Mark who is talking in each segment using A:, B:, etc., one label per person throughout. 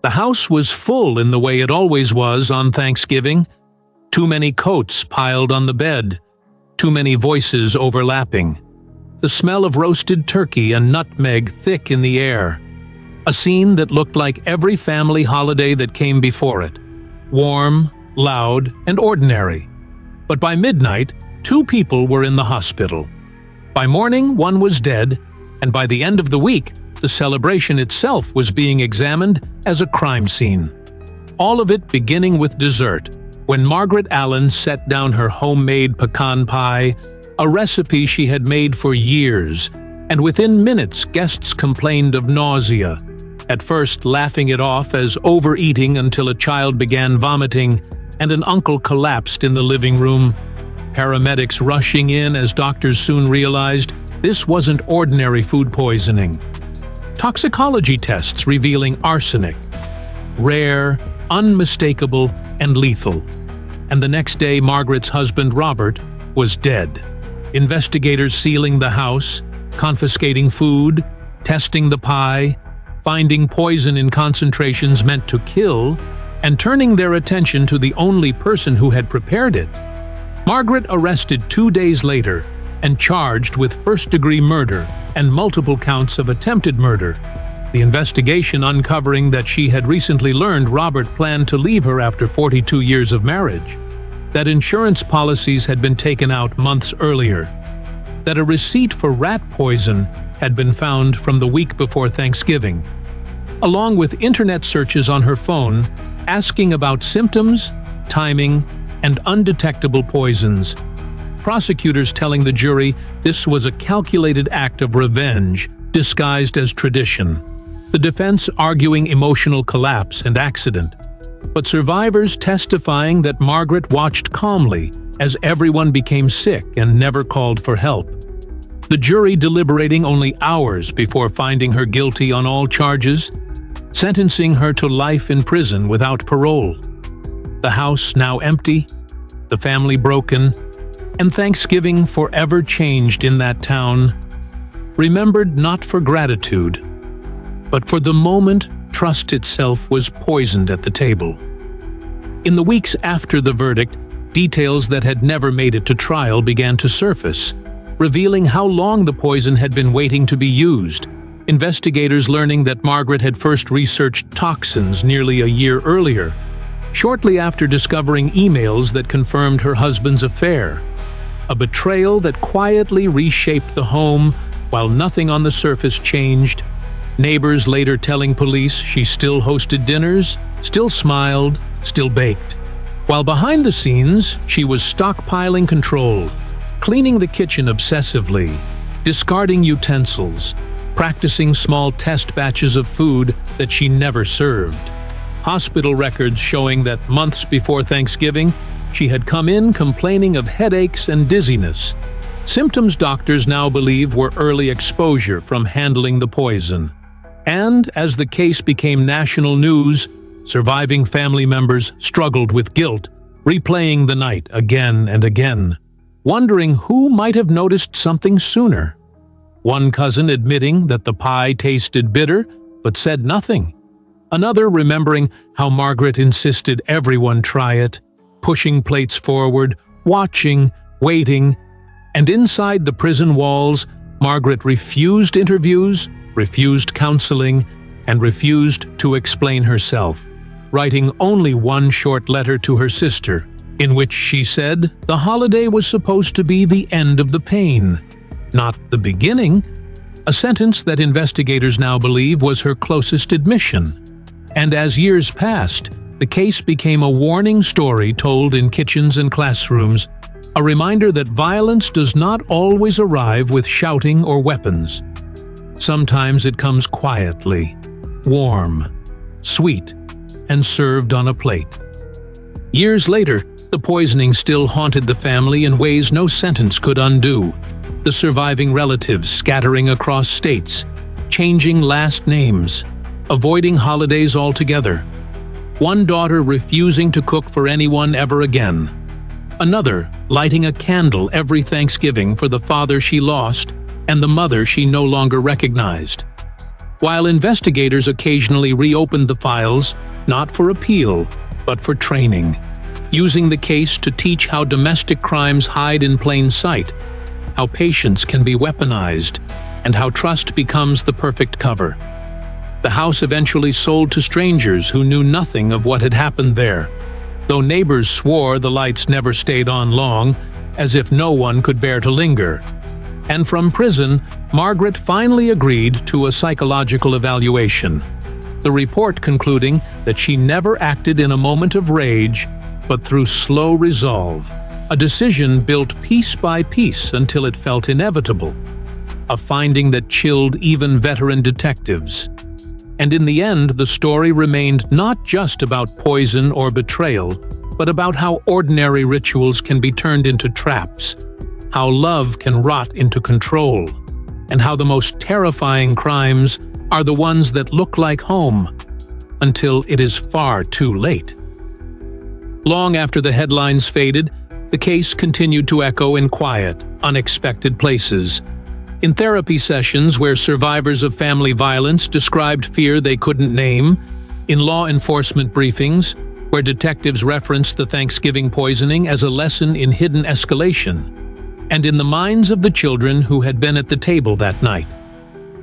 A: The house was full in the way it always was on Thanksgiving. Too many coats piled on the bed. Too many voices overlapping. The smell of roasted turkey and nutmeg thick in the air. A scene that looked like every family holiday that came before it. Warm, loud, and ordinary. But by midnight, 2 people were in the hospital. By morning, 1 was dead, and by the end of the week, the celebration itself was being examined as a crime scene. All of it beginning with dessert, when Margaret Allen set down her homemade pecan pie, a recipe she had made for years, and within minutes guests complained of nausea, at first laughing it off as overeating until a child began vomiting and an uncle collapsed in the living room. Paramedics rushing in as doctors soon realized this wasn't ordinary food poisoning. Toxicology tests revealing arsenic. Rare, unmistakable, and lethal. And the next day, Margaret's husband, Robert, was dead. Investigators sealing the house, confiscating food, testing the pie, finding poison in concentrations meant to kill, and turning their attention to the only person who had prepared it. Margaret arrested 2 days later and charged with first-degree murder and multiple counts of attempted murder, the investigation uncovering that she had recently learned Robert planned to leave her after 42 years of marriage, that insurance policies had been taken out months earlier, that a receipt for rat poison had been found from the week before Thanksgiving, along with internet searches on her phone asking about symptoms, timing, and undetectable poisons. Prosecutors telling the jury this was a calculated act of revenge disguised as tradition. The defense arguing emotional collapse and accident, but survivors testifying that Margaret watched calmly as everyone became sick and never called for help. The jury deliberating only hours before finding her guilty on all charges, sentencing her to life in prison without parole. The house now empty, the family broken, and Thanksgiving forever changed in that town, remembered not for gratitude, but for the moment trust itself was poisoned at the table. In the weeks after the verdict, details that had never made it to trial began to surface, revealing how long the poison had been waiting to be used. Investigators learning that Margaret had first researched toxins nearly a year earlier, shortly after discovering emails that confirmed her husband's affair. A betrayal that quietly reshaped the home while nothing on the surface changed. Neighbors later telling police she still hosted dinners, still smiled, still baked. While behind the scenes, she was stockpiling control, cleaning the kitchen obsessively, discarding utensils, practicing small test batches of food that she never served. Hospital records showing that months before Thanksgiving, she had come in complaining of headaches and dizziness, symptoms doctors now believe were early exposure from handling the poison. And as the case became national news, surviving family members struggled with guilt, replaying the night again and again, wondering who might have noticed something sooner. One cousin admitting that the pie tasted bitter, but said nothing. Another remembering how Margaret insisted everyone try it, pushing plates forward, watching, waiting, and inside the prison walls, Margaret refused interviews, refused counseling, and refused to explain herself, writing only one short letter to her sister, in which she said the holiday was supposed to be the end of the pain, not the beginning, a sentence that investigators now believe was her closest admission. And as years passed, the case became a warning story told in kitchens and classrooms, a reminder that violence does not always arrive with shouting or weapons. Sometimes it comes quietly, warm, sweet, and served on a plate. Years later, the poisoning still haunted the family in ways no sentence could undo. The surviving relatives scattering across states, changing last names, avoiding holidays altogether. One daughter refusing to cook for anyone ever again. Another lighting a candle every Thanksgiving for the father she lost and the mother she no longer recognized. while investigators occasionally reopened the files, not for appeal, but for training, using the case to teach how domestic crimes hide in plain sight, how patience can be weaponized, and how trust becomes the perfect cover. The house eventually sold to strangers who knew nothing of what had happened there, though neighbors swore the lights never stayed on long, as if no one could bear to linger. And from prison, Margaret finally agreed to a psychological evaluation, the report concluding that she never acted in a moment of rage, but through slow resolve, a decision built piece by piece until it felt inevitable, a finding that chilled even veteran detectives. And in the end, the story remained not just about poison or betrayal, but about how ordinary rituals can be turned into traps, how love can rot into control, and how the most terrifying crimes are the ones that look like home until it is far too late. Long after the headlines faded, the case continued to echo in quiet, unexpected places. In therapy sessions where survivors of family violence described fear they couldn't name, in law enforcement briefings where detectives referenced the Thanksgiving poisoning as a lesson in hidden escalation, and in the minds of the children who had been at the table that night.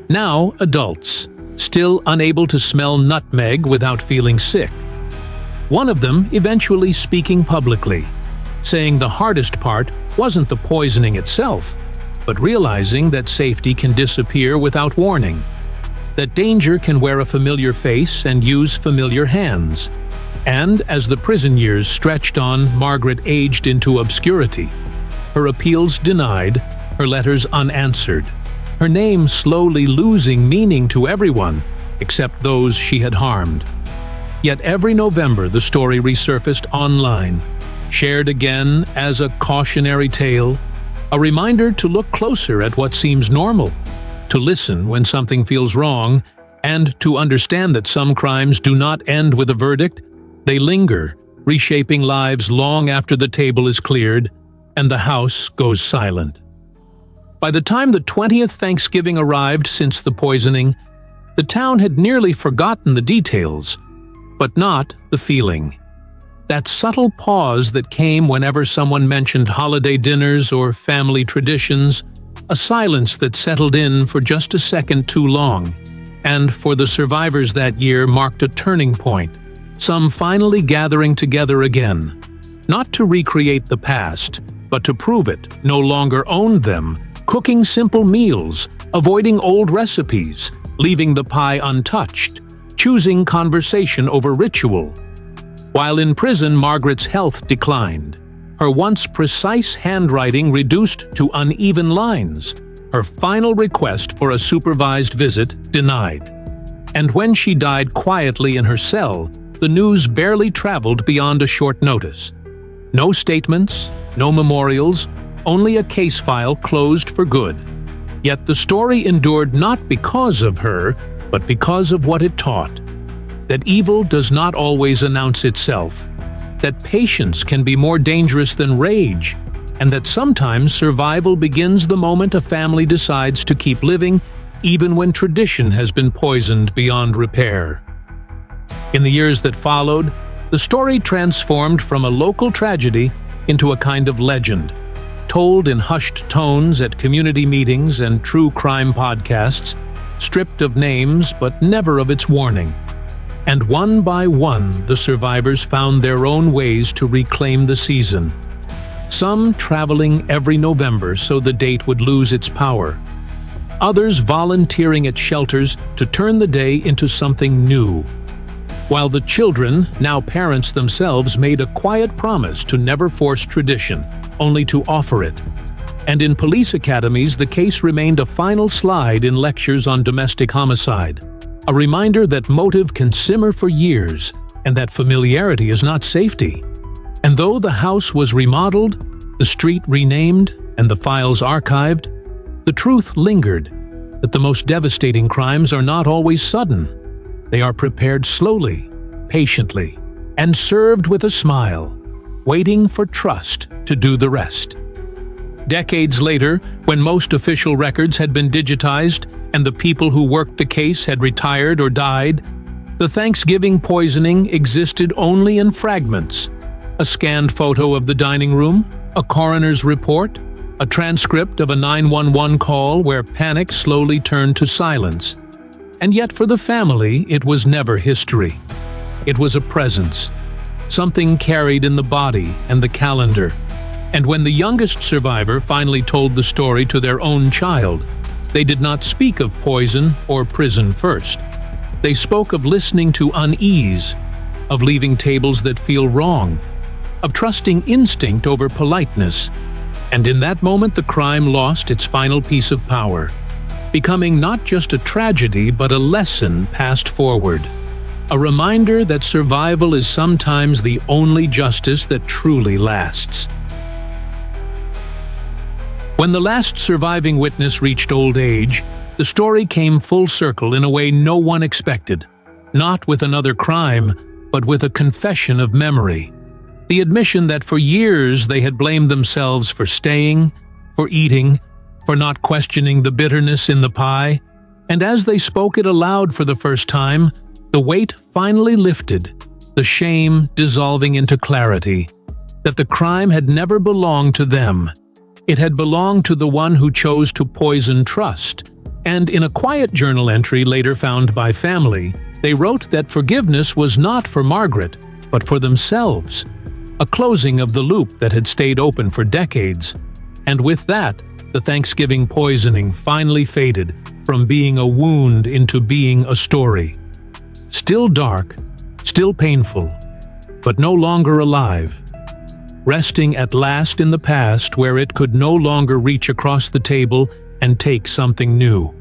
A: Now adults, still unable to smell nutmeg without feeling sick. One of them eventually speaking publicly, saying the hardest part wasn't the poisoning itself, but realizing that safety can disappear without warning, that danger can wear a familiar face and use familiar hands. And as the prison years stretched on, Margaret aged into obscurity. Her appeals denied, her letters unanswered, her name slowly losing meaning to everyone except those she had harmed. Yet every November the story resurfaced online, shared again as a cautionary tale, a reminder to look closer at what seems normal, to listen when something feels wrong, and to understand that some crimes do not end with a verdict. They linger, reshaping lives long after the table is cleared and the house goes silent. By the time the 20th Thanksgiving arrived since the poisoning, the town had nearly forgotten the details, but not the feeling. That subtle pause that came whenever someone mentioned holiday dinners or family traditions, a silence that settled in for just a second too long, and for the survivors that year marked a turning point, some finally gathering together again, not to recreate the past, but to prove it no longer owned them, cooking simple meals, avoiding old recipes, leaving the pie untouched, choosing conversation over ritual. While in prison, Margaret's health declined, her once precise handwriting reduced to uneven lines, her final request for a supervised visit denied. And when she died quietly in her cell, the news barely traveled beyond a short notice. No statements, no memorials, only a case file closed for good. Yet the story endured not because of her, but because of what it taught. That evil does not always announce itself, that patience can be more dangerous than rage, and that sometimes survival begins the moment a family decides to keep living, even when tradition has been poisoned beyond repair. In the years that followed, the story transformed from a local tragedy into a kind of legend, told in hushed tones at community meetings and true crime podcasts, stripped of names but never of its warning. And one by one, the survivors found their own ways to reclaim the season. Some traveling every November so the date would lose its power. Others volunteering at shelters to turn the day into something new. While the children, now parents themselves, made a quiet promise to never force tradition, only to offer it. And in police academies, the case remained a final slide in lectures on domestic homicide. A reminder that motive can simmer for years, and that familiarity is not safety. And though the house was remodeled, the street renamed, and the files archived, the truth lingered that the most devastating crimes are not always sudden. They are prepared slowly, patiently, and served with a smile, waiting for trust to do the rest. Decades later, when most official records had been digitized and the people who worked the case had retired or died, the Thanksgiving poisoning existed only in fragments. A scanned photo of the dining room, a coroner's report, a transcript of a 911 call where panic slowly turned to silence. And yet for the family, it was never history. It was a presence, something carried in the body and the calendar. And when the youngest survivor finally told the story to their own child, they did not speak of poison or prison first. They spoke of listening to unease, of leaving tables that feel wrong, of trusting instinct over politeness. And in that moment, the crime lost its final piece of power, becoming not just a tragedy but a lesson passed forward. A reminder that survival is sometimes the only justice that truly lasts. When the last surviving witness reached old age, the story came full circle in a way no one expected. Not with another crime, but with a confession of memory. The admission that for years they had blamed themselves for staying, for eating, for not questioning the bitterness in the pie. And as they spoke it aloud for the first time, the weight finally lifted, the shame dissolving into clarity, that the crime had never belonged to them. It had belonged to the one who chose to poison trust. And in a quiet journal entry later found by family, they wrote that forgiveness was not for Margaret, but for themselves. A closing of the loop that had stayed open for decades. And with that, the Thanksgiving poisoning finally faded from being a wound into being a story. Still dark, still painful, but no longer alive. Resting at last in the past where it could no longer reach across the table and take something new.